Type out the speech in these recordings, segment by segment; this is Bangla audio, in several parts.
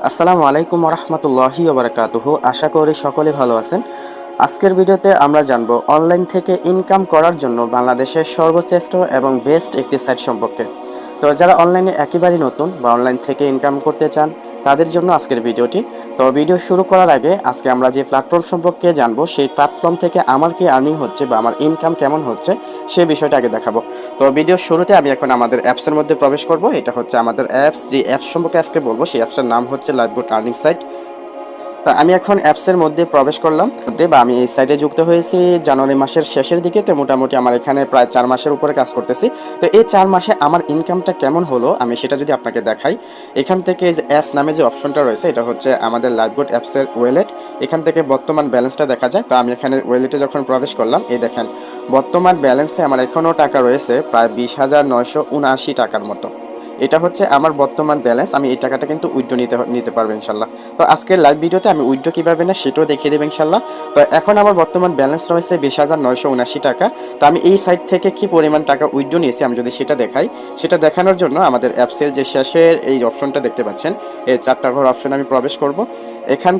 আসসালামু আলাইকুম রহমতুল্লাহি ওবরাকাতুহু। আশা করি সকলে ভালো আছেন। আজকের ভিডিওতে আমরা জানব অনলাইন থেকে ইনকাম করার জন্য বাংলাদেশের সর্বশ্রেষ্ঠ এবং বেস্ট একটি সাইট সম্পর্কে। তো যারা অনলাইনে একেবারেই নতুন বা অনলাইন থেকে ইনকাম করতে চান তাদের জন্য আজকের ভিডিওটি। তো ভিডিও শুরু করার আগে আজকে আমরা যে প্ল্যাটফর্ম সম্পর্কে জানবো সেই প্ল্যাটফর্ম থেকে আমার কি আর্নিং হচ্ছে বা আমার ইনকাম কেমন হচ্ছে সেই বিষয়টা আগে দেখাবো। তো ভিডিওর শুরুতে আমি এখন আমাদের অ্যাপসের মধ্যে প্রবেশ করব। এটা হচ্ছে আমাদের অ্যাপস, যে অ্যাপস সম্পর্কে আজকে বলবো সেই অ্যাপসের নাম হচ্ছে লাইভবোট আর্নিং সাইট। তা আমি এখন অ্যাপসের মধ্যে প্রবেশ করলাম বা আমি এই সাইটে যুক্ত হয়েছি জানুয়ারি মাসের শেষের দিকে। তো মোটামুটি আমার এখানে প্রায় 4 মাসের উপরে কাজ করতেছি। তো এই 4 মাসে আমার ইনকামটা কেমন হলো আমি সেটা যদি আপনাকে দেখাই, এখান থেকে যে অ্যাপস নামে যে অপশনটা রয়েছে এটা হচ্ছে আমাদের লাইভবোট অ্যাপসের ওয়েলেট। এখান থেকে বর্তমান ব্যালেন্সটা দেখা যায়। তো আমি এখানে ওয়েলেটে যখন প্রবেশ করলাম, এই দেখেন বর্তমান ব্যালেন্সে আমার এখনও টাকা রয়েছে প্রায় 20,979 টাকার মতো। এটা হচ্ছে আমার বর্তমান ব্যালেন্স। আমি এই টাকাটা কিন্তু উইথড্র নিতে পারবো ইনশাল্লাহ। তো আজকের লাইভ ভিডিওতে আমি উইথড্র কীভাবে না সেটাও দেখিয়ে দেবো ইনশাল্লাহ। তো এখন আমার বর্তমান ব্যালেন্স রয়েছে 20,979 টাকা। তো আমি এই সাইট থেকে কি পরিমাণ টাকা উইথড্র নিয়েছি আমি যদি সেটা দেখাই, সেটা দেখানোর জন্য আমাদের অ্যাপসের যে শেষের এই অপশনটা দেখতে পাচ্ছেন, এই 4টা ঘর অপশন আমি প্রবেশ করব। এখান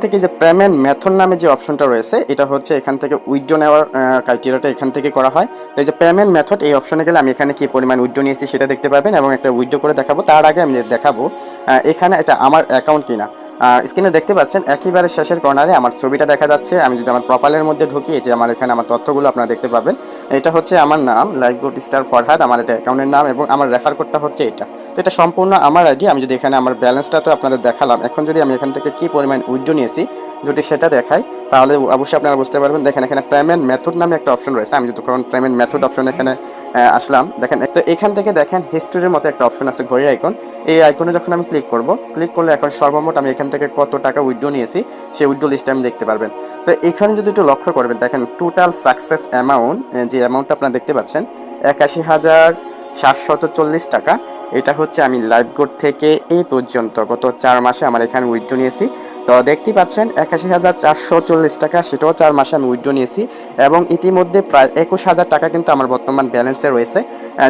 থেকে যে পেমেন্ট মেথড নামে যে অপশনটা রয়েছে এটা হচ্ছে এখান থেকে উইথড্র নেওয়ার ক্রাইটেরিয়াটা এখান থেকে করা হয়। তো এই যে পেমেন্ট মেথড এই অপশনে গেলে আমি এখানে কি পরিমাণ উইথড্র নিয়েছি সেটা দেখতে পাবেন এবং একটা উইথড্র করে দেখাবো। তার আগে আমি দেখাবো এখানে এটা আমার অ্যাকাউন্ট কিনা। স্ক্রিনে দেখতে পাচ্ছেন একেবারে শেষের কর্নারে আমার ছবিটা দেখা যাচ্ছে। আমি যদি আমার প্রোফাইলের মধ্যে ঢুকি, যে আমার এখানে আমার তথ্যগুলো আপনারা দেখতে পাবেন। এটা হচ্ছে আমার নাম লাইভবোট স্টার ফরহাদ, আমার এটা অ্যাকাউন্টের নাম এবং আমার রেফার কোডটা হচ্ছে এটা। তো এটা সম্পূর্ণ আমার আইডি। আমি যদি এখানে আমার ব্যালেন্সটা তো আপনাদের দেখালাম, এখন যদি আমি এখান থেকে কি পরিমাণ উইথড্র নিয়েছি যদি সেটা দেখাই তাহলে অবশ্যই আপনারা বুঝতে পারবেন। দেখেন এখানে পেমেন্ট মেথড নামে একটা অপশন রয়েছে। আমি যদি তখন পেমেন্ট মেথড অপশন এখানে আসলাম, দেখেন তো এখান থেকে দেখেন হিস্টোরির মতো একটা অপশন আছে ঘড়ির আইকন। এই আইকনে যখন আমি ক্লিক করব, ক্লিক করলে এখন সর্বমোট আমি এখান থেকে কত টাকা উইথড্র নিয়েছি সেই উইথড্র লিস্টটা আমি দেখতে পারবেন। তো এখানে যদি একটু লক্ষ্য করবেন, দেখেন টোটাল সাকসেস অ্যামাউন্ট, যে অ্যামাউন্টটা আপনারা দেখতে পাচ্ছেন 81,740 টাকা। এটা হচ্ছে আমি লাইভবোট থেকে এই পর্যন্ত গত 4 মাসে আমার এখানে উইথড্র নিয়েছি। তো দেখতেই পাচ্ছেন 81,440 টাকা, সেটাও 4 মাসে আমি উইথড্র নিয়েছি এবং ইতিমধ্যে প্রায় 21,000 টাকা কিন্তু আমার বর্তমান ব্যালেন্সে রয়েছে।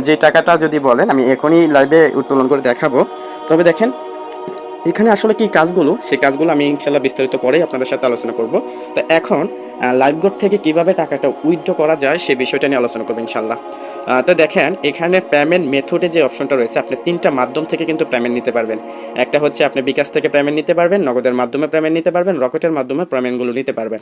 যে টাকাটা যদি বলেন আমি এখনই লাইভে উত্তোলন করে দেখাবো। তবে দেখেন এখানে আসলে কি কাজগুলো, সেই কাজগুলো আমি ইনশাল্লাহ বিস্তারিত পরেই আপনাদের সাথে আলোচনা করব। তো এখন লাইভবোট থেকে কিভাবে টাকাটা উইথড্র করা যায় সে বিষয়টা নিয়ে আলোচনা করবো ইনশাল্লাহ। তো দেখেন এখানে পেমেন্ট মেথডে যে অপশনটা রয়েছে, আপনি 3টা মাধ্যম থেকে কিন্তু পেমেন্ট নিতে পারবেন। একটা হচ্ছে আপনি বিকাশ থেকে পেমেন্ট নিতে পারবেন, নগদের মাধ্যমে পেমেন্ট নিতে পারবেন, রকেটের মাধ্যমে পেমেন্টগুলো নিতে পারবেন।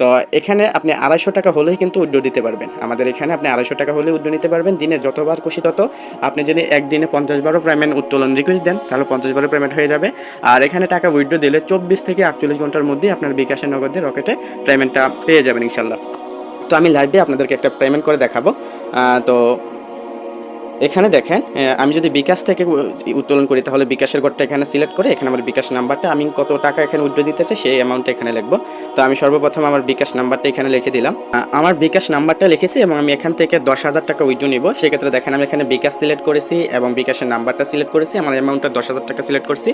তো এখানে আপনি 250 টাকা হলেই কিন্তু উইথড্র দিতে পারবেন। আমাদের এখানে আপনি 250 টাকা হলে উইথড্র নিতে পারবেন, দিনে যতবার খুশি তত। আপনি যদি একদিনে 50 বারও পেমেন্ট উত্তোলন রিকোয়েস্ট দেন তাহলে 50 বারও পেমেন্ট হয়ে যাবে। আর এখানে টাকা উইথড্র দিলে 24 থেকে 48 ঘন্টার মধ্যেই আপনার বিকাশের নগদে রকেটে পেমেন্টটা পেয়ে যাবেন ইনশাল্লাহ। তো আমি লাইভে আপনাদেরকে একটা পেমেন্ট করে দেখাবো। তো এখানে দেখেন আমি যদি বিকাশ থেকে উত্তোলন করি তাহলে বিকাশের ঘরটা এখানে সিলেক্ট করে এখানে আমার বিকাশ নাম্বারটা, আমি কত টাকা এখানে উইথড্র দিতে চাই সেই অ্যামাউন্টটা এখানে লিখবো। তো আমি সর্বপ্রথম আমার বিকাশ নাম্বারটা এখানে লিখে দিলাম। আমার বিকাশ নাম্বারটা লিখেছি এবং আমি এখান থেকে 10,000 টাকা উইথড্র নিব। সেক্ষেত্রে দেখেন আমি এখানে বিকাশ সিলেক্ট করেছি এবং বিকাশের নাম্বারটা সিলেক্ট করেছি, আমার অ্যামাউন্টটা 10,000 টাকা সিলেক্ট করছি।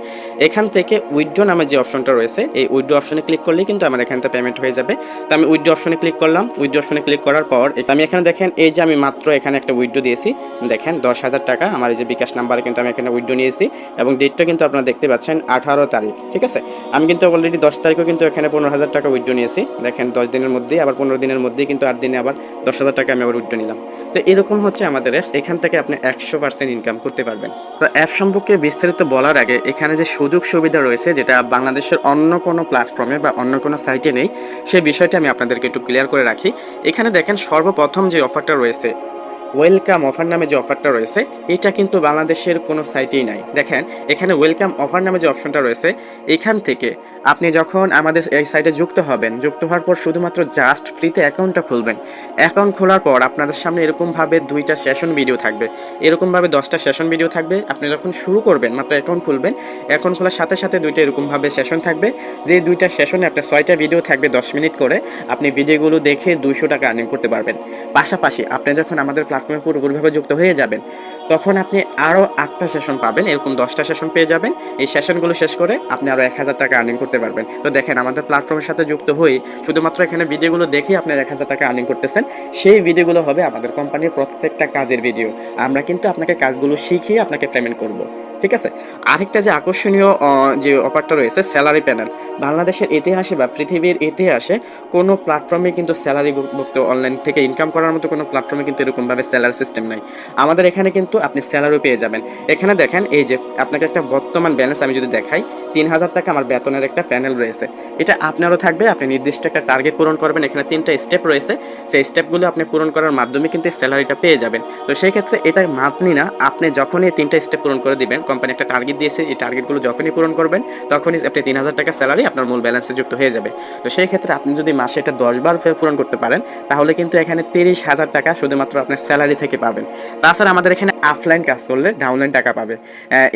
এখান থেকে উইথড্র নামে যে অপশনটা রয়েছে এই উইথড্র অপশনে ক্লিক করলেই কিন্তু আমার এখান থেকে পেমেন্ট হয়ে যাবে। তো আমি উইথড্র অপশনে ক্লিক করলাম। উইথড্র অপশনে ক্লিক করার পর আমি এখানে দেখেন এই যে আমি মাত্র এখানে একটা উইথড্র দিয়েছি, দেখেন 10,000 টাকা আমার এই যে বিকাশ নাম্বারে কিন্তু আমি এখানে উইথড্র নিয়েছি এবং ডেটটা কিন্তু আপনারা দেখতে পাচ্ছেন 18 তারিখ। ঠিক আছে, আমি কিন্তু অলরেডি 10 তারিখও কিন্তু এখানে 15,000 টাকা উইথড্র নিয়েছি। দেখেন 10 দিনের মধ্যেই আবার 15 দিনের মধ্যেই কিন্তু 8 দিনে আবার 10,000 টাকা আমি আবার উইথড্র নিলাম। তো এরকম হচ্ছে আমাদের অ্যাপস, এখান থেকে আপনি 100% ইনকাম করতে পারবেন। তো অ্যাপ সম্পর্কে বিস্তারিত বলার আগে এখানে যে সুযোগ সুবিধা রয়েছে যেটা বাংলাদেশের অন্য কোনো প্ল্যাটফর্মে বা অন্য কোনো সাইটে নেই, সেই বিষয়টা আমি আপনাদেরকে একটু ক্লিয়ার করে রাখি। এখানে দেখেন সর্বপ্রথম যে অফারটা রয়েছে ওয়েলকাম অফার নামে যে অফারটা রয়েছে এটা কিন্তু বাংলাদেশের কোনো সাইটেই নাই। দেখেন এখানে ওয়েলকাম অফার নামে যে অপশনটা রয়েছে এখান থেকে আপনি যখন আমাদের এই সাইটে যুক্ত হবেন, যুক্ত হওয়ার পর শুধুমাত্র জাস্ট ফ্রিতে অ্যাকাউন্টটা খুলবেন। অ্যাকাউন্ট খোলার পর আপনাদের সামনে এরকমভাবে 2টা সেশন ভিডিও থাকবে, এরকমভাবে 10টা সেশন ভিডিও থাকবে। আপনি যখন শুরু করবেন মাত্র অ্যাকাউন্ট খুলবেন, অ্যাকাউন্ট খোলার সাথে সাথে 2টা এরকমভাবে সেশন থাকবে। যে 2টা সেশনে আপনার 6টা ভিডিও থাকবে 10 মিনিট করে। আপনি ভিডিওগুলো দেখে 200 টাকা আর্নিং করতে পারবেন। পাশাপাশি আপনি যখন আমাদের প্ল্যাটফর্মে পুরোপুরিভাবে যুক্ত হয়ে যাবেন তখন আপনি আরও 8টা সেশন পাবেন, এরকম 10টা সেশন পেয়ে যাবেন। এই সেশনগুলো শেষ করে আপনি আরও 1,000 টাকা আর্নিং করতে পারবেন। তো দেখেন আমাদের প্ল্যাটফর্মের সাথে যুক্ত হয়ে শুধুমাত্র এখানে ভিডিওগুলো দেখে আপনি 1,000 টাকা আর্নিং করতেছেন। সেই ভিডিওগুলো হবে আমাদের কোম্পানির প্রত্যেকটা কাজের ভিডিও। আমরা কিন্তু আপনাকে কাজগুলো শিখিয়ে আপনাকে পেমেন্ট করব। ঠিক আছে। আরেকটা যে আকর্ষণীয় যে অফারটা রয়েছে স্যালারি প্যানেল, বাংলাদেশের ইতিহাসে বা পৃথিবীর ইতিহাসে কোনো প্ল্যাটফর্মে কিন্তু স্যালারি মুক্ত অনলাইন থেকে ইনকাম করার মতো কোনো প্ল্যাটফর্মে কিন্তু এরকমভাবে স্যালারি সিস্টেম নাই। আমাদের এখানে কিন্তু আপনি স্যালারিও পেয়ে যাবেন। এখানে দেখেন এই যে আপনাকে একটা বর্তমান ব্যালেন্স আমি যদি দেখাই, 3000 টাকা আমার বেতনের একটা প্যানেল রয়েছে। এটা আপনারও থাকবে, আপনি নির্দিষ্ট একটা টার্গেট পূরণ করবেন। এখানে 3টা স্টেপ রয়েছে, সেই স্টেপগুলো আপনি পূরণ করার মাধ্যমে কিন্তু স্যালারিটা পেয়ে যাবেন। তো সেই ক্ষেত্রে এটা মান্থলি না, আপনি যখনই 3টা স্টেপ পূরণ করে দিবেন, কোম্পানি একটা টার্গেট দিয়েছে, এই টার্গেটগুলো যখনই পূরণ করবেন তখনই আপনি 3000 টাকা স্যালারি আপনার মূল ব্যালেন্সে যুক্ত হয়ে যাবে। তো সেই ক্ষেত্রে আপনি যদি মাসে এটা 10 বার পূরণ করতে পারেন তাহলে কিন্তু এখানে 30,000 টাকা শুধুমাত্র আপনার স্যালারি থেকে পাবেন। তাছাড়া আমাদের এখানে অফলাইন কাজ করলে ডাউনলাইন টাকা পাবে।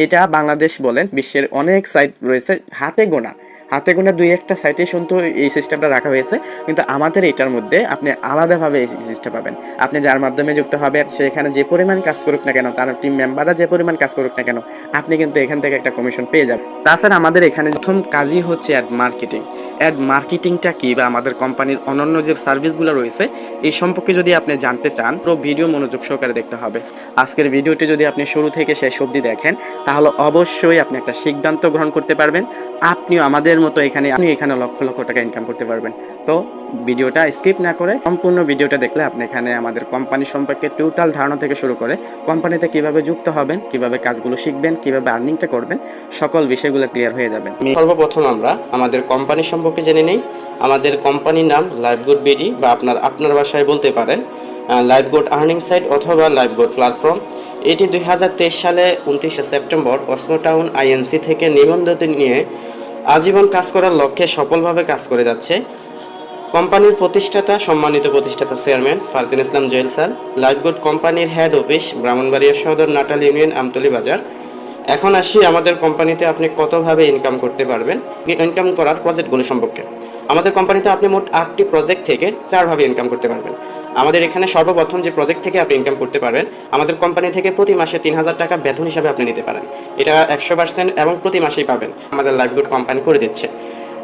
এটা বাংলাদেশ বলেন বিশ্বের অনেক সাইট রয়েছে, হাতে গোনা 2-1টা সাইটে শুনতো এই সিস্টেমটা রাখা হয়েছে, কিন্তু আমাদের এটার মধ্যে আপনি আলাদাভাবে এই সিস্টেম পাবেন। আপনি যার মাধ্যমে যুক্ত হবেন সেখানে যে পরিমাণ কাজ করুক না কেন, তার টিম মেম্বাররা যে পরিমাণ কাজ করুক না কেন, আপনি কিন্তু এখান থেকে একটা কমিশন পেয়ে যাবেন। তাছাড়া আমাদের এখানে প্রথম কাজই হচ্ছে অ্যাড মার্কেটিংটা কী বা আমাদের কোম্পানির অন্যান্য যে সার্ভিসগুলো রয়েছে এই সম্পর্কে যদি আপনি জানতে চান পুরো ভিডিও মনোযোগ সহকারে দেখতে হবে। আজকের ভিডিওটি যদি আপনি শুরু থেকে শেষ অবধি দেখেন তাহলে অবশ্যই আপনি একটা সিদ্ধান্ত গ্রহণ করতে পারবেন, আপনিও আমাদের মতো এখানে লক্ষ লক্ষ টাকা ইনকাম করতে পারবেন। তো ভিডিওটা স্কিপ না করে সম্পূর্ণ ভিডিওটা দেখলে আপনি এখানে আমাদের কোম্পানি সম্পর্কে টোটাল ধারণা থেকে শুরু করে কোম্পানিতে কিভাবে যুক্ত হবেন, কিভাবে কাজগুলো শিখবেন, কিভাবে আর্নিংটা করবেন, সকল বিষয়গুলো ক্লিয়ার হয়ে যাবেন। সর্বপ্রথম আমরা আমাদের কোম্পানি সম্পর্কে জেনে নেই। আমাদের কোম্পানির নাম লাইফগুড বিডি, বা আপনার ভাষায় বলতে পারেন লাইফগুড আর্নিং সাইট অথবা লাইফগুড প্ল্যাটফর্ম। এটি 2023 সালে 29 সেপ্টেম্বর অসমো টাউন আইএনসি থেকে নিবন্ধন নিয়ে আজীবন কাজ করার লক্ষ্যে সফলভাবে কাজ করে যাচ্ছে। কোম্পানির প্রতিষ্ঠাতা সম্মানিত প্রতিষ্ঠাতা চেয়ারম্যান ফারদিন ইসলাম জুয়েল স্যার। লাইফগুড কোম্পানির হেড অফিস ব্রাহ্মণবাড়িয়া সদর, নাটাল ইউনিয়ন, আমতলী বাজার। এখন আসি আমাদের কোম্পানিতে আপনি কতভাবে ইনকাম করতে পারবেন, ইনকাম করার প্রজেক্টগুলো সম্পর্কে। আমাদের কোম্পানিতে আপনি মোট 8টি প্রজেক্ট থেকে 4ভাবে ইনকাম করতে পারবেন। আমাদের এখানে সর্বপ্রথম যে প্রজেক্ট থেকে আপনি ইনকাম করতে পারবেন, আমাদের কোম্পানি থেকে প্রতি মাসে 3000 টাকা বেতন হিসাবে আপনি নিতে পারেন। এটা 100% এবং প্রতি মাসেই পাবেন, আমাদের লাইফগুড কোম্পানি করে দিচ্ছে।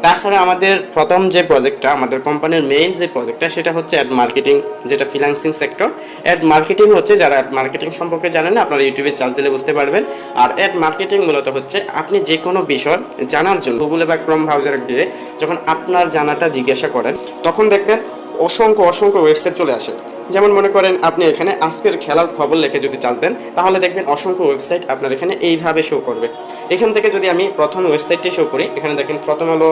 তাছাড়া আমাদের প্রথম যে প্রজেক্টটা, আমাদের কোম্পানির মেইন যে প্রজেক্টটা, সেটা হচ্ছে অ্যাড মার্কেটিং, যেটা ফ্রিল্যান্সিং সেক্টর। অ্যাড মার্কেটিং হচ্ছে, যারা অ্যাড মার্কেটিং সম্পর্কে জানেন না আপনারা ইউটিউবে চার্জ দিলে বুঝতে পারবেন। আর অ্যাড মার্কেটিং মূলত হচ্ছে আপনি যে কোনো বিষয় জানার জন্য গুগলে বা ক্রোম ব্রাউজারে গিয়ে যখন আপনার জানাটা জিজ্ঞাসা করেন তখন দেখবেন অসংখ্য ওয়েবসাইট চলে আসে। যেমন মনে করেন আপনি এখানে আজকের খেলার খবর লিখে যদি চার্জ দেন তাহলে দেখবেন অসংখ্য ওয়েবসাইট আপনার এখানে এইভাবে শো করবে। এখান থেকে যদি আমি প্রথম ওয়েবসাইটটি শো করি, এখানে দেখেন প্রথম আলো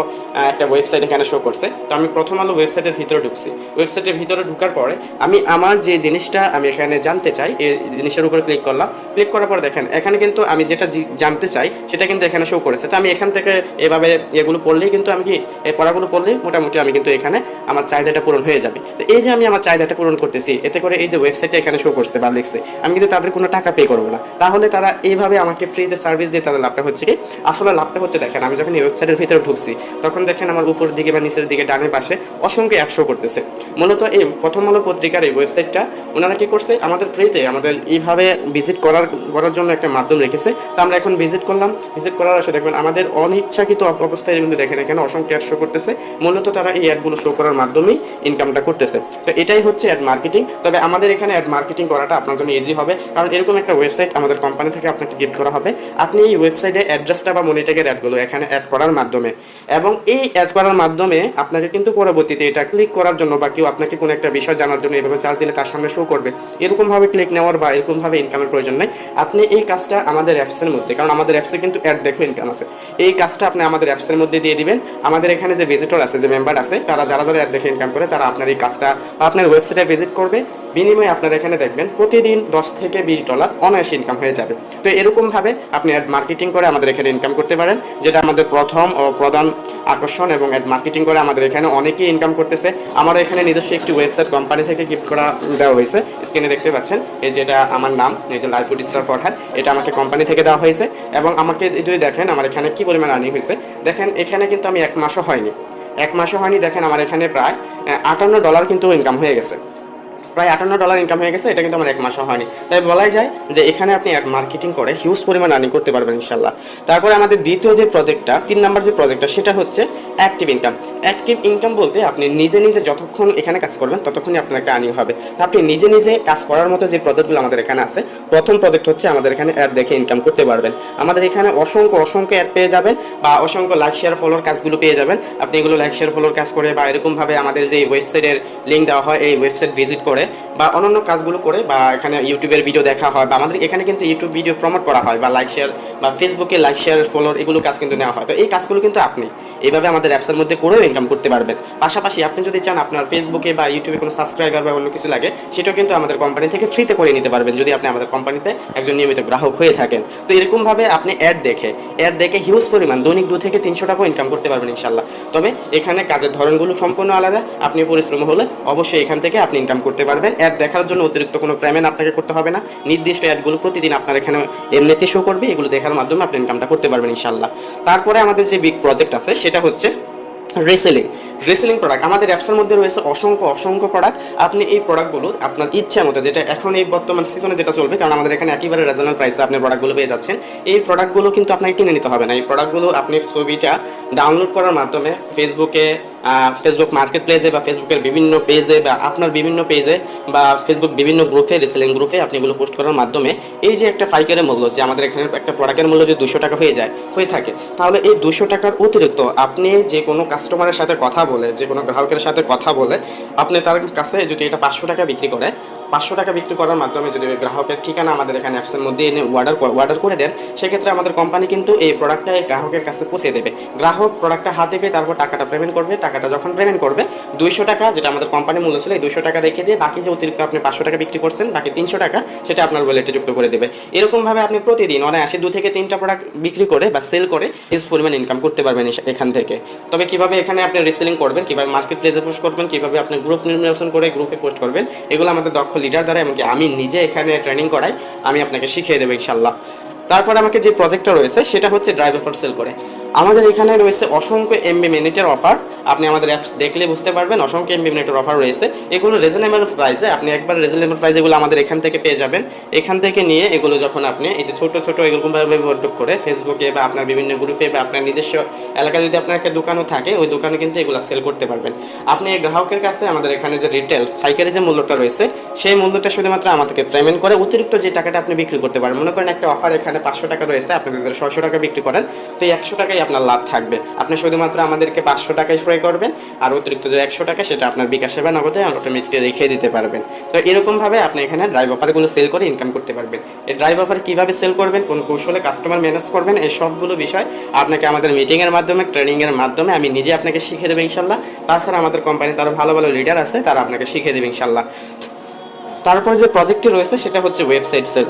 একটা ওয়েবসাইট এখানে শো করছে। তো আমি প্রথম আলো ওয়েবসাইটের ভিতরে ঢুকছি। ওয়েবসাইটের ভিতরে ঢোকার পরে আমি আমার যে জিনিসটা আমি এখানে জানতে চাই এই জিনিসের উপরে ক্লিক করলাম। ক্লিক করার পর দেখেন এখানে কিন্তু আমি যেটা জানতে চাই সেটা কিন্তু এখানে শো করেছে। তো আমি এখান থেকে এভাবে এগুলো পড়লেই কিন্তু আমি কি এই পড়াগুলো পড়লেই মোটামুটি আমি কিন্তু এখানে আমার চাহিদাটা পূরণ হয়ে যাবে। তো এই যে আমি আমার চাহিদাটা পূরণ করতেছি, এতে করে এই যে ওয়েবসাইটটা এখানে শো করছে বা লিখছে, আমি কিন্তু তাদের কোনো টাকা পে করবো না। তাহলে তারা এইভাবে আমাকে ফ্রিতে সার্ভিস দিয়ে তাদের লাভটা হচ্ছে কি, আসলে লাভটা হচ্ছে দেখেন আমি যখন এই ওয়েবসাইটের ভিতরে ঢুকছি তখন দেখেন আমার উপর দিকে বা নিচের দিকে ডানে পাশে অসংখ্য অ্যাড শো করতেছে। মূলত এই প্রথম আলো পত্রিকার এই ওয়েবসাইটটা ওনারা কি করছে, আমাদের ফ্রিতে আমাদের এইভাবে ভিজিট করার জন্য একটা মাধ্যম রেখেছে। তো আমরা এখন ভিজিট করলাম। ভিজিট করার আসে দেখবেন আমাদের অনিচ্ছাকৃত অবস্থায় কিন্তু দেখেন এখানে অসংখ্য অ্যাড শো করতেছে। মূলত তারা এই অ্যাডগুলো শো করার মাধ্যমেই ইনকামটা করতেছে। তো এটাই হচ্ছে অ্যাড মার্কেটিং। তবে আমাদের এখানে অ্যাড মার্কেটিং করাটা আপনার জন্য ইজি হবে, কারণ এরকম একটা ওয়েবসাইট আমাদের কোম্পানি থেকে আপনাকে গিফট করা হবে। আপনি এই ওয়েবসাইটে অ্যাড্রেসটা বা মনিট্যাগের অ্যাডগুলো এখানে অ্যাড করার মাধ্যমে, এবং এই অ্যাড করার মাধ্যমে আপনাকে কিন্তু পরবর্তীতে এটা ক্লিক করার জন্য বা কেউ আপনাকে কোনো একটা বিষয় জানার জন্য এভাবে চার্জ দিলে তার সামনে শো করবে। এরকমভাবে ক্লিক নেওয়ার বা এরকমভাবে ইনকামের প্রয়োজন নেই। আপনি এই কাজটা আমাদের অ্যাপসের মধ্যে, কারণ আমাদের অ্যাপসে কিন্তু অ্যাড দেখো ইনকাম আছে, এই কাজটা আপনি আমাদের অ্যাপসের মধ্যে দিয়ে দিবেন। আমাদের এখানে যে ভিজিটর আছে, যে মেম্বার আছে, তারা যারা অ্যাড দেখে ইনকাম করে তারা আপনার এই কাজটা আপনার ওয়েবসাইটে ভিজিট করবে। বিনিময়ে আপনারা এখানে দেখবেন প্রতিদিন $10 থেকে $20 অনায়াসে ইনকাম হয়ে যাবে। তো এরকমভাবে আপনি অ্যাড মার্কেটিং করে আমাদের এখানে ইনকাম করতে পারেন, যেটা আমাদের প্রথম ও প্রধান আকর্ষণ। এবং অ্যাড মার্কেটিং করে আমাদের এখানে অনেকেই ইনকাম করতেছে। আমার এখানে নিজস্ব একটি ওয়েবসাইট কোম্পানি থেকে গিফট করা দেওয়া হয়েছে, স্ক্রিনে দেখতে পাচ্ছেন। এই যেটা আমার নাম, এই যে লাইফগুড স্টার ফরহাদ, এটা আমাকে কোম্পানি থেকে দেওয়া হয়েছে। এবং আমাকে যদি দেখেন আমার এখানে কী পরিমাণ আর্নিং হয়েছে, দেখেন এখানে কিন্তু আমি 1 মাসও হয়নি, দেখেন আমার এখানে প্রায় $58 কিন্তু ইনকাম হয়ে গেছে। প্রায় $58 ইনকাম হয়ে গেছে, এটা কিন্তু আমার 1 মাসও হয়নি। তাই বলাই যায় যে এখানে আপনি অ্যাড মার্কেটিং করে হিউজ পরিমাণ আর্নিং করতে পারবেন ইনশাল্লাহ। তারপরে আমাদের দ্বিতীয় যে প্রজেক্টটা, 3 নাম্বার যে প্রজেক্টটা, সেটা হচ্ছে অ্যাক্টিভ ইনকাম। অ্যাক্টিভ ইনকাম বলতে আপনি নিজে নিজে যতক্ষণ এখানে কাজ করবেন ততক্ষণই আপনার একটা আর্নিং হবে। তো আপনি নিজে নিজে কাজ করার মতো যে প্রজেক্টগুলো আমাদের এখানে আছে, প্রথম প্রজেক্ট হচ্ছে আমাদের এখানে অ্যাড দেখে ইনকাম করতে পারবেন। আমাদের এখানে অসংখ্য অ্যাড পেয়ে যাবেন বা অসংখ্য লাইক শেয়ার ফলোর কাজগুলো পেয়ে যাবেন। আপনি এগুলো লাইক শেয়ার ফলোর কাজ করে বা এরকমভাবে আমাদের যে ওয়েবসাইটের লিঙ্ক দেওয়া হয় এই ওয়েবসাইট ভিজিট করে বা অন্যান্য কাজগুলো করে বা এখানে ইউটিউবের ভিডিও দেখা হয় বা আমাদের এখানে কিন্তু ইউটিউব ভিডিও প্রমোট করা হয় বা লাইক শেয়ার বা ফেসবুকে লাইক শেয়ার ফলোর এগুলো কাজ কিন্তু নেওয়া হয়। তো এই কাজগুলো কিন্তু আপনি এইভাবে আমাদের অ্যাপসের মধ্যে করেও ইনকাম করতে পারবেন। পাশাপাশি আপনি যদি চান আপনার ফেসবুকে বা ইউটিউবে কোনো সাবস্ক্রাইবার বা অন্য কিছু লাগে, সেটাও কিন্তু আমাদের কোম্পানি থেকে ফ্রিতে করে নিতে পারবেন যদি আপনি আমাদের কোম্পানিতে একজন নিয়মিত গ্রাহক হয়ে থাকেন। তো এরকমভাবে আপনি অ্যাড দেখে হিউজ পরিমাণ দৈনিক 2 থেকে 300 টাকাও ইনকাম করতে পারবেন ইনশাল্লাহ। তবে এখানে কাজের ধরনগুলো সম্পূর্ণ আলাদা। আপনি পরিশ্রম হলে অবশ্যই এখান থেকে আপনি ইনকাম করতে পারবেন। অ্যাড দেখার জন্য অতিরিক্ত কোনো পেমেন্ট আপনাকে করতে হবে না। নির্দিষ্ট অ্যাডগুলো প্রতিদিন আপনার এখানে এমনিতে শো করবে, এগুলো দেখার মাধ্যমে আপনি ইনকামটা করতে পারবেন ইনশাল্লাহ। তারপরে আমাদের যে বিগ প্রজেক্ট আছে সেটা হচ্ছে রিসেলিং প্রোডাক্ট। আমাদের অ্যাপসের মধ্যে রয়েছে অসংখ্য প্রোডাক্ট। আপনি এই প্রোডাক্টগুলো আপনার ইচ্ছা মতো, যেটা এখন এই বর্তমান সিজনে যেটা চলবে, কারণ আমাদের এখানে একেবারে রিজনেবল প্রাইসে আপনি প্রোডাক্টগুলো পেয়ে যাচ্ছেন। এই প্রোডাক্টগুলো কিন্তু আপনাকে কিনে নিতে হবে না। এই প্রোডাক্টগুলো আপনি ছবিটা ডাউনলোড করার মাধ্যমে ফেসবুক মার্কেট প্লেসে বা ফেসবুকের বিভিন্ন পেজে বা আপনার বিভিন্ন পেজে বা ফেসবুক বিভিন্ন গ্রুপে, রিসেলিং গ্রুপে আপনি এগুলো পোস্ট করার মাধ্যমে এই যে একটা পাইকারি মূল্য, যে আমাদের এখানে একটা প্রোডাক্টের মূল্য যদি 200 টাকা হয়ে থাকে, তাহলে এই 200 টাকার অতিরিক্ত আপনি যে কোনো কাস্টমারের সাথে কথা বলে, যে কোনো গ্রাহকের সাথে কথা বলে আপনি তার কাছে যদি এটা 500 টাকা বিক্রি করে, 500 টাকা বিক্রি করার মাধ্যমে যদি গ্রাহকের ঠিকানা আমাদের এখানে অ্যাপসের মধ্যে এনে অর্ডার করে দেন, সেক্ষেত্রে আমাদের কোম্পানি কিন্তু এই প্রোডাক্টটা এই গ্রাহকের কাছে পৌঁছে দেবে। গ্রাহক প্রোডাক্টটা হাতে পেয়ে তারপর টাকাটা পেমেন্ট করবে। টাকাটা যখন পেমেন্ট করবে, 200 টাকা যেটা আমাদের কোম্পানির মূল্য ছিল, এই 200 টাকা রেখে দিয়ে বাকি যে অতিরিক্ত আপনি 500 টাকা বিক্রি করছেন, বাকি 300 টাকা সেটা আপনার ওয়ালেটে যুক্ত করে দেবে। এরকমভাবে আপনি প্রতিদিন অনায়াসে 2 থেকে 3টা প্রোডাক্ট বিক্রি করে বা সেল করে হিউজ পরিমাণ ইনকাম করতে পারবেন এখান থেকে। তবে কিভাবে এখানে আপনি রিসেলিং করবেন, কিভাবে মার্কেট প্লেসে পোস্ট করবেন, কিভাবে আপনি গ্রুপ নির্বাচন করে গ্রুপে পোস্ট করবেন, এগুলো আমাদের দক্ষ লিডার দ্বারা, এমনকি আমি নিজে এখানে ট্রেনিং করাই, আমি আপনাকে শিখিয়ে দেবো ইনশাল্লাহ। তারপর আমাকে যে প্রজেক্টটা রয়েছে সেটা হচ্ছে ড্রাইভ অফার সেল করে। আমাদের এখানে রয়েছে অসংখ্য এমবি মিনিটের অফার। আপনি আমাদের অ্যাপস দেখলে বুঝতে পারবেন অসংখ্য এমবি মিনিটের অফার রয়েছে। এগুলো রিজনেবল প্রাইসে, আপনি একবার রিজনেবল প্রাইসে এগুলো আমাদের এখান থেকে পেয়ে যাবেন। এখান থেকে নিয়ে এগুলো যখন আপনি এই যে ছোটো এরকমভাবে বন্টন করে ফেসবুকে বা আপনার বিভিন্ন গ্রুপে বা আপনার নিজস্ব এলাকায় যদি আপনার একটা দোকানও থাকে, ওই দোকানে কিন্তু এগুলো সেল করতে পারবেন। আপনি এই গ্রাহকের কাছে আমাদের এখানে যে রিটেল পাইকারি যে মূল্যটা রয়েছে, সেই মূল্যটা শুধুমাত্র আমাদেরকে পেমেন্ট করে অতিরিক্ত যে টাকাটা আপনি বিক্রি করতে পারবেন। মনে করেন একটা অফার এখানে 500 টাকা রয়েছে, আপনি যদি 600 টাকা বিক্রি করেন, তো এই 100 টাকাই আপনার লাভ থাকবে। আপনি শুধুমাত্র আমাদেরকে 500 টাকায় ক্রয় করবেন, আর অতিরিক্ত যে 100 টাকা সেটা আপনার বিকাশে বা নগদে অটোমেটিকলি রেখে দিতে পারবেন। তো এরকমভাবে আপনি এখানে ড্রাইভ অফারগুলো সেল করে ইনকাম করতে পারবেন। এই ড্রাইভ অফার কীভাবে সেল করবেন, কোন কৌশলে কাস্টমার ম্যানেজ করবেন, এই সবগুলো বিষয় আপনাকে আমাদের মিটিংয়ের মাধ্যমে, ট্রেনিংয়ের মাধ্যমে আমি নিজে আপনাকে শিখিয়ে দেবো ইনশাল্লাহ। তাছাড়া আমাদের কোম্পানিতে আরও ভালো লিডার আছে, তারা আপনাকে শিখিয়ে দেবে ইনশাল্লাহ। তারপরে যে প্রজেক্টটি রয়েছে সেটা হচ্ছে ওয়েবসাইট সেল।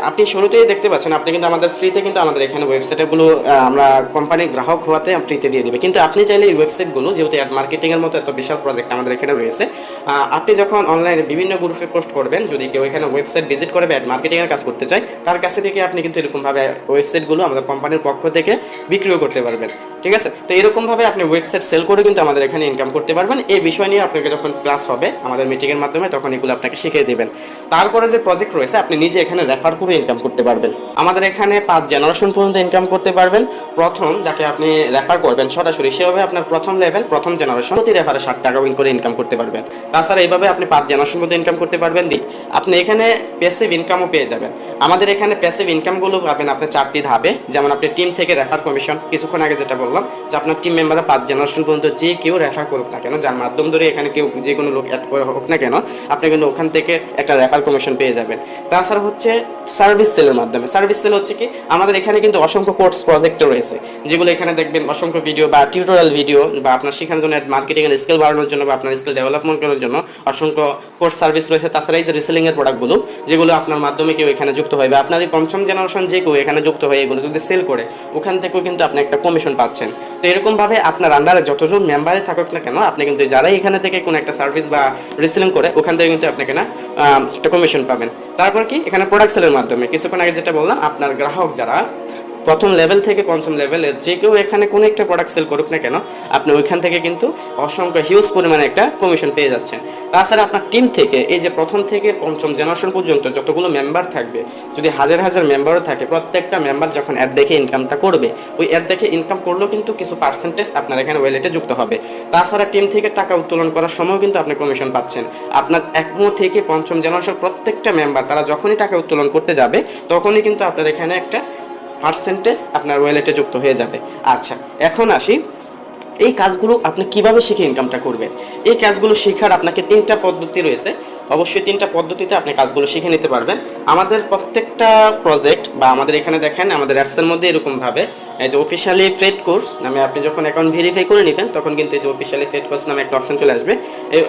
আপনি শুরুতেই দেখতে পাচ্ছেন আপনি কিন্তু আমাদের ফ্রিতে কিন্তু আমাদের এখানে ওয়েবসাইটগুলো আমরা কোম্পানির গ্রাহক হওয়াতে ফ্রিতে দিয়ে দেবে। কিন্তু আপনি চাইলে এই ওয়েবসাইটগুলো, যেহেতু অ্যাড মার্কেটিংয়ের মতো এত বিশাল প্রজেক্ট আমাদের এখানে রয়েছে, আপনি যখন অনলাইনে বিভিন্ন গ্রুপে পোস্ট করবেন, যদি কেউ এখানে ওয়েবসাইট ভিজিট করে অ্যাড মার্কেটিংয়ের কাজ করতে চায়, তার কাছে থেকে আপনি কিন্তু এরকমভাবে ওয়েবসাইটগুলো আমাদের কোম্পানির পক্ষ থেকে বিক্রিও করতে পারবেন। ঠিক আছে, তো এরকমভাবে আপনি ওয়েবসাইট সেল করে কিন্তু আমাদের এখানে ইনকাম করতে পারবেন। এই বিষয় নিয়ে আপনাকে যখন ক্লাস হবে আমাদের মিটিংয়ের মাধ্যমে, তখন এগুলো আপনাকে শিখিয়ে দেবেন। তারপরে যে প্রজেক্ট রয়েছে, আপনি নিজে এখানে রেফার করে ইনকাম করতে পারবেন। আমাদের এখানে 5 জেনারেশন পর্যন্ত ইনকাম করতে পারবেন। প্রথম যাকে আপনি রেফার করবেন সরাসরি, সে হবে আপনার প্রথম লেভেল, প্রথম জেনারেশন। প্রতি রেফারে 60 টাকা করে ইনকাম করতে পারবেন। তাছাড়া এইভাবে আপনি 5 জেনারেশন পর্যন্ত ইনকাম করতে পারবেন। আপনি এখানে প্যাসিভ ইনকামও পেয়ে যাবেন। আমাদের এখানে প্যাসিভ ইনকামগুলো পাবেন আপনি 4টি ধাপে। যেমন আপনি টিম থেকে রেফার কমিশন, কিছুক্ষণ আগে যেটা বললাম যে আপনার টিম মেম্বাররা 5 জেনারেশন পর্যন্ত যে কেউ রেফার করুক না কেন, যার মাধ্যম ধরে এখানে কেউ যে কোনো লোক অ্যাড করে হোক না কেন, আপনি কিন্তু ওখান থেকে একটা রেফার কমিশন পেয়ে যাবেন। তাছাড়া হচ্ছে সার্ভিস সেলের মাধ্যমে। সার্ভিস সেল হচ্ছে কি, আমাদের এখানে কিন্তু অসংখ্য কোর্স প্রজেক্ট রয়েছে, যেগুলো এখানে দেখবেন অসংখ্য ভিডিও বা টিউটোরিয়াল ভিডিও, বা আপনার শেখানোর জন্য মার্কেটিংয়ের স্কিল বাড়ানোর জন্য বা আপনার স্কিল ডেভেলপমেন্ট করার জন্য অসংখ্য কোর্স সার্ভিস রয়েছে। তাছাড়া এই যে রিসেলিংয়ের প্রোডাক্টগুলো, যেগুলো আপনার মাধ্যমে কেউ এখানে যুক্ত হয় বা আপনার এই পঞ্চম জেনারেশন যে কেউ এখানে যুক্ত হয়ে এগুলো যদি সেল করে, ওখান থেকেও কিন্তু আপনি একটা কমিশন পাচ্ছেন। তো এরকমভাবে আপনার আন্ডারে যতজন মেম্বারে থাকুক না কেন, আপনি কিন্তু যারাই এখানে থেকে কোনো একটা সার্ভিস বা রিসেলিং করে, ওখান থেকে কিন্তু আপনাকে না একটা কমিশন পাবেন। তারপর কি, এখানে প্রোডাক্ট সেলের মাধ্যমে কিছুক্ষণ আগে যেটা বললাম, আপনার গ্রাহক যারা প্রথম লেভেল থেকে পঞ্চম লেভেলের যে কেউ এখানে কোনো একটা প্রোডাক্ট সেল করুক না কেন, আপনি ওইখান থেকে কিন্তু অসংখ্য হিউজ পরিমাণে একটা কমিশন পেয়ে যাচ্ছেন। তাছাড়া আপনার টিম থেকে এই যে প্রথম থেকে পঞ্চম জেনারেশন পর্যন্ত যতগুলো মেম্বার থাকবে, যদি হাজার হাজার মেম্বারও থাকে, প্রত্যেকটা মেম্বার যখন অ্যাড দেখে ইনকামটা করবে, ওই অ্যাড দেখে ইনকাম করলেও কিন্তু কিছু পার্সেন্টেজ আপনার এখানে ওয়ালেটে যুক্ত হবে। তাছাড়া টিম থেকে টাকা উত্তোলন করার সময়ও কিন্তু আপনি কমিশন পাচ্ছেন। আপনার একমো থেকে পঞ্চম জেনারেশন প্রত্যেকটা মেম্বার তারা যখনই টাকা উত্তোলন করতে যাবে, তখনই কিন্তু আপনার এখানে একটা পার্সেন্টেজ আপনার ওয়ালেটে যুক্ত হয়ে যাবে। আচ্ছা, এখন আসি এই কাজগুলো আপনি কিভাবে শিখে ইনকামটা করবেন। এই কাজগুলো শেখার আপনাকে 3টা পদ্ধতি রয়েছে। অবশ্যই 3টা পদ্ধতিতে আপনি কাজগুলো শিখে নিতে পারবেন। আমাদের প্রত্যেকটা প্রজেক্ট বা আমাদের এখানে দেখেন আমাদের অ্যাপসের মধ্যে এরকমভাবে এই যে অফিসিয়ালি ট্রেড কোর্স নামে আপনি যখন অ্যাকাউন্ট ভেরিফাই করে নেবেন, তখন কিন্তু এই যে অফিসিয়ালি ট্রেড কোর্স নামে একটা অপশন চলে আসবে।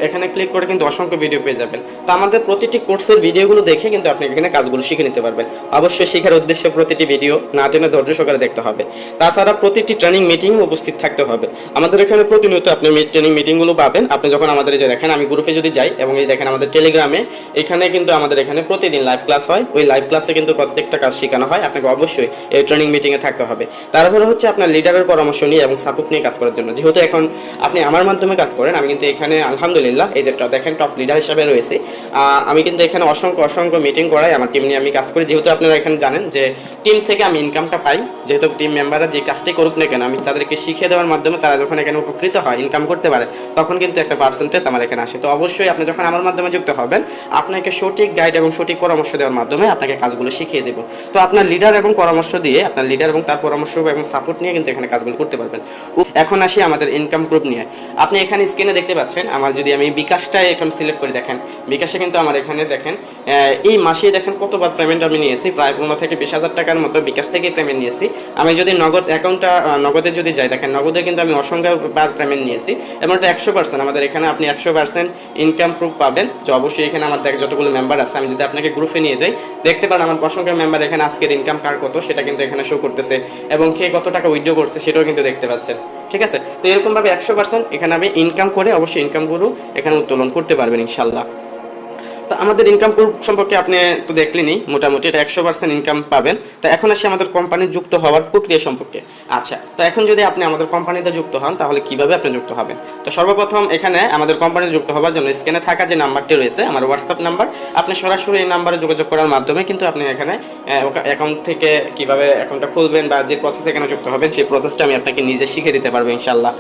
এখানে ক্লিক করে কিন্তু অসংখ্য ভিডিও পেয়ে যাবেন। তো আমাদের প্রতিটি কোর্সের ভিডিওগুলো দেখে কিন্তু আপনি এখানে কাজগুলো শিখে নিতে পারবেন। অবশ্যই শেখার উদ্দেশ্যে প্রতিটি ভিডিও না টেনে ধৈর্য সহকারে দেখতে হবে। তাছাড়া প্রতিটি ট্রেনিং মিটিংয়ে উপস্থিত থাকতে হবে। আমাদের এখানে প্রতিনিয়ত আপনি ট্রেনিং মিটিংগুলো পাবেন। আপনি যখন আমাদের এই যে দেখেন আমি গ্রুপে যদি যাই এবং এই দেখেন আমাদের টেলিগ্রামে, এখানে কিন্তু আমাদের এখানে প্রতিদিন লাইভ ক্লাস হয়। ওই লাইভ ক্লাসে কিন্তু প্রত্যেকটা কাজ শেখানো হয়। আপনাকে অবশ্যই এই ট্রেনিং মিটিংয়ে থাকতে হবে। তারপরে হচ্ছে আপনার লিডারের পরামর্শ নিয়ে এবং সাপোর্ট নিয়ে কাজ করার জন্য। যেহেতু এখন আপনি আমার মাধ্যমে কাজ করেন, আমি কিন্তু এখানে আলহামদুলিল্লাহ এই যে দেখেন টপ লিডার হিসাবে রয়েছে। আমি কিন্তু এখানে অসংখ্য মিটিং করাই, আমার টিম নিয়ে আমি কাজ করি। যেহেতু আপনারা এখানে জানেন যে টিম থেকে আমি ইনকামটা পাই, যেহেতু টিম মেম্বাররা যে কাজটাই করুক না কেন আমি তাদেরকে শিখিয়ে দেওয়ার মাধ্যমে তারা যখন এখানে উপকৃত হয়, ইনকাম করতে পারে, তখন কিন্তু একটা পার্সেন্টেজ আমার এখানে আসে। তো অবশ্যই আপনি যখন আমার মাধ্যমে যুক্ত হবেন, আপনাকে সঠিক গাইড এবং সঠিক পরামর্শ দেওয়ার মাধ্যমে আপনাকে কাজগুলো শিখিয়ে দেবো। তো আপনার লিডার এবং পরামর্শ দিয়ে, আপনার লিডার এবং তার পরামর্শ এবং সাপোর্ট নিয়ে কিন্তু এখানে কাজগুলো করতে পারবেন। এখন আসি আমাদের ইনকাম গ্রুপ নিয়ে। আপনি এখানে স্ক্রিনে দেখতে পাচ্ছেন আমার, যদি আমি বিকাশটা এখন সিলেক্ট করে দেখেন, বিকাশে কিন্তু আমার এখানে দেখেন এই মাসে দেখেন কতবার পেমেন্ট আমি নিয়েছি, প্রায় 15 থেকে 20,000 টাকার মতো বিকাশ থেকে পেমেন্ট নিয়েছি। আমি যদি নগদ অ্যাকাউন্টটা নগদে যদি যাই, দেখেন নগদে কিন্তু আমি অসংখ্যবার পেমেন্ট নিয়েছি এবং এটা 100%। আমাদের এখানে আপনি 100% ইনকাম প্রুফ পাবেন। যে অবশ্যই এখানে আমার যতগুলো মেম্বার আছে, আমি যদি আপনাকে গ্রুপে নিয়ে যাই, দেখতে পারেন আমার অসংখ্য মেম্বার এখানে আজকের ইনকাম কার কত সেটা কিন্তু এখানে শো করতেছে এবং কে কত টাকা উইথড্র করছে সেটাও কিন্তু দেখতে পাচ্ছেন। ঠিক আছে, তো এরকমভাবে 100% এখানে আমি ইনকাম করে অবশ্যই ইনকামগুলো এখানে উত্তোলন করতে পারবেন ইনশাল্লাহ। তো আমাদের ইনকাম প্রুফ সম্পর্কে আপনি তো দেখলেনই, মোটামুটি এটা 100% ইনকাম পাবেন। তো এখন আসি আমাদের কোম্পানি যুক্ত হওয়ার প্রক্রিয়া সম্পর্কে। আচ্ছা, তো এখন যদি আপনি আমাদের কোম্পানিতে যুক্ত হন, তাহলে কিভাবে আপনি যুক্ত হবেন? তো সর্বপ্রথম এখানে আমাদের কোম্পানিতে যুক্ত হওয়ার জন্য স্ক্রিনে থাকা যে নাম্বারটি রয়েছে আমার হোয়াটসঅ্যাপ নাম্বার, আপনি সরাসরি এই নাম্বারে যোগাযোগ করার মাধ্যমে কিন্তু আপনি এখানে অ্যাকাউন্ট থেকে কীভাবে অ্যাকাউন্টটা খুলবেন বা যে প্রসেস এখানে যুক্ত হবেন, সেই প্রসেসটা আমি আপনাকে নিজে শিখিয়ে দিতে পারবো ইনশাল্লাহ।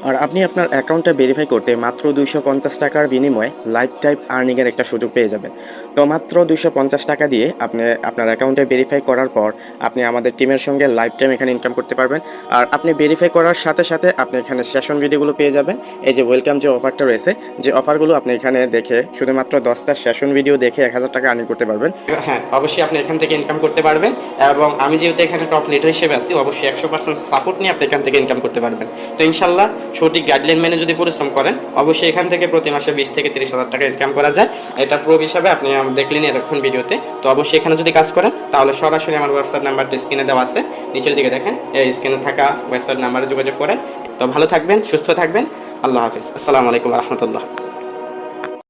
আর আপনি আপনার অ্যাকাউন্টটা ভেরিফাই করতে মাত্র 250 টাকার বিনিময়ে লাইফ টাইম আর্নিংয়ের একটা সুযোগ পেয়ে যাবেন। তো মাত্র 250 টাকা দিয়ে আপনি আপনার অ্যাকাউন্টে ভেরিফাই করার পর আপনি আমাদের টিমের সঙ্গে লাইফ টাইম এখানে ইনকাম করতে পারবেন। আর আপনি ভেরিফাই করার সাথে সাথে আপনি এখানে সেশন ভিডিওগুলো পেয়ে যাবেন। এই যে ওয়েলকাম যে অফারটা রয়েছে, যে অফারগুলো আপনি এখানে দেখে শুধুমাত্র 10টা সেশন ভিডিও দেখে 1000 টাকা আর্নিং করতে পারবেন। হ্যাঁ, অবশ্যই আপনি এখান থেকে ইনকাম করতে পারবেন এবং আমি যেহেতু এখানে টপ লিডার হিসেবে আছি, অবশ্যই 100% সাপোর্ট নিয়ে আপনি এখান থেকে ইনকাম করতে পারবেন। তো ইনশাল্লাহ সঠিক গাইডলাইন মেনে যদি পরিশ্রম করেন, অবশ্যই এখান থেকে প্রতি মাসে 20 থেকে 30,000 টাকা ইনকাম করা যায়। এটা প্রুফ হিসাবে আপনি দেখলেন এতক্ষণ ভিডিওতে। তো অবশ্যই এখানে যদি কাজ করেন, তাহলে সরাসরি আমার হোয়াটসঅ্যাপ নাম্বারটা স্ক্রিনে দেওয়া আছে, নিচের দিকে দেখেন, এই স্ক্রিনে থাকা হোয়াটসঅ্যাপ নাম্বারে যোগাযোগ করেন। তো ভালো থাকবেন, সুস্থ থাকবেন। আল্লাহ হাফিজ। আসসালামু আলাইকুম রহমতুল্লাহ।